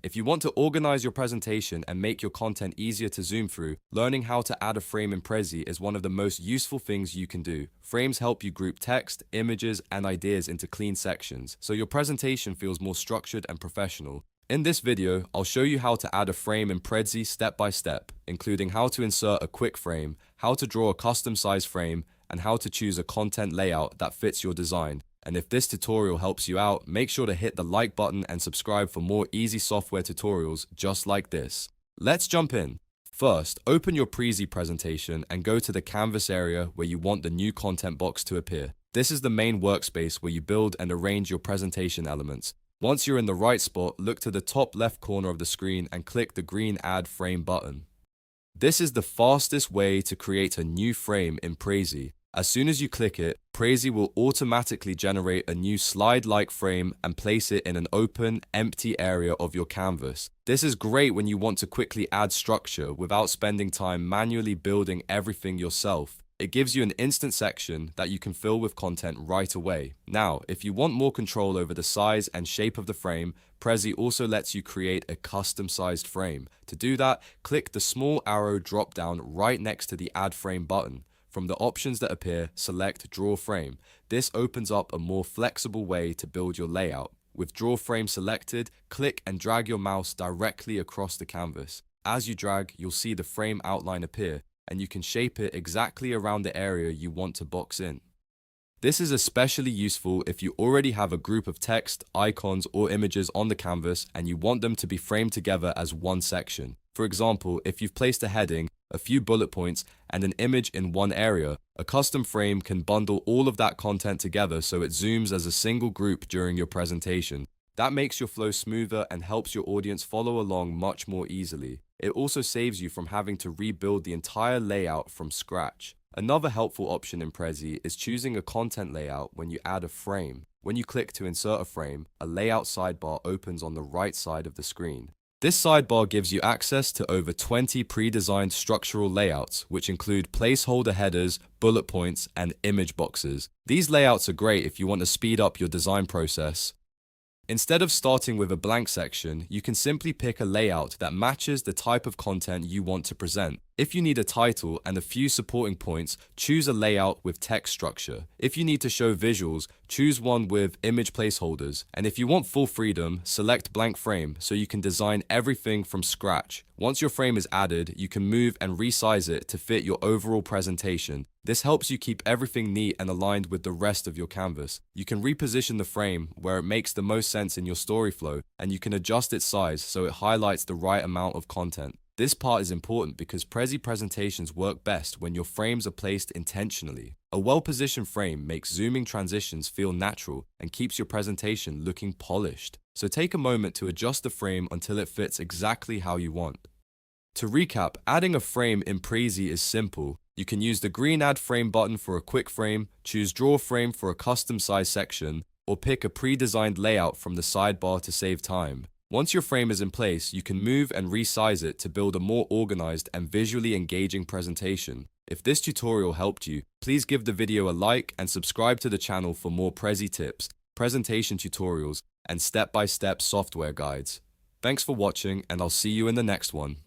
If you want to organize your presentation and make your content easier to zoom through, learning how to add a frame in Prezi is one of the most useful things you can do. Frames help you group text, images, and ideas into clean sections, so your presentation feels more structured and professional. In this video, I'll show you how to add a frame in Prezi step by step, including how to insert a quick frame, how to draw a custom size frame, and how to choose a content layout that fits your design. And if this tutorial helps you out, make sure to hit the like button and subscribe for more easy software tutorials just like this. Let's jump in. First, open your Prezi presentation and go to the canvas area where you want the new content box to appear. This is the main workspace where you build and arrange your presentation elements. Once you're in the right spot, look to the top left corner of the screen and click the green Add Frame button. This is the fastest way to create a new frame in Prezi. As soon as you click it, Prezi will automatically generate a new slide-like frame and place it in an open, empty area of your canvas. This is great when you want to quickly add structure without spending time manually building everything yourself. It gives you an instant section that you can fill with content right away. Now, if you want more control over the size and shape of the frame, Prezi also lets you create a custom-sized frame. To do that, click the small arrow drop-down right next to the Add Frame button. From the options that appear, select Draw Frame. This opens up a more flexible way to build your layout. With Draw Frame selected, click and drag your mouse directly across the canvas. As you drag, you'll see the frame outline appear, and you can shape it exactly around the area you want to box in. This is especially useful if you already have a group of text, icons, or images on the canvas and you want them to be framed together as one section. For example, if you've placed a heading, a few bullet points, and an image in one area, a custom frame can bundle all of that content together so it zooms as a single group during your presentation. That makes your flow smoother and helps your audience follow along much more easily. It also saves you from having to rebuild the entire layout from scratch. Another helpful option in Prezi is choosing a content layout when you add a frame. When you click to insert a frame, a layout sidebar opens on the right side of the screen. This sidebar gives you access to over 20 pre-designed structural layouts, which include placeholder headers, bullet points, and image boxes. These layouts are great if you want to speed up your design process. Instead of starting with a blank section, you can simply pick a layout that matches the type of content you want to present. If you need a title and a few supporting points, choose a layout with text structure. If you need to show visuals, choose one with image placeholders. And if you want full freedom, select blank frame so you can design everything from scratch. Once your frame is added, you can move and resize it to fit your overall presentation. This helps you keep everything neat and aligned with the rest of your canvas. You can reposition the frame where it makes the most sense in your story flow, and you can adjust its size so it highlights the right amount of content. This part is important because Prezi presentations work best when your frames are placed intentionally. A well-positioned frame makes zooming transitions feel natural and keeps your presentation looking polished. So take a moment to adjust the frame until it fits exactly how you want. To recap, adding a frame in Prezi is simple. You can use the green Add Frame button for a quick frame, choose Draw Frame for a custom size section, or pick a pre-designed layout from the sidebar to save time. Once your frame is in place, you can move and resize it to build a more organized and visually engaging presentation. If this tutorial helped you, please give the video a like and subscribe to the channel for more Prezi tips, presentation tutorials, and step-by-step software guides. Thanks for watching, and I'll see you in the next one.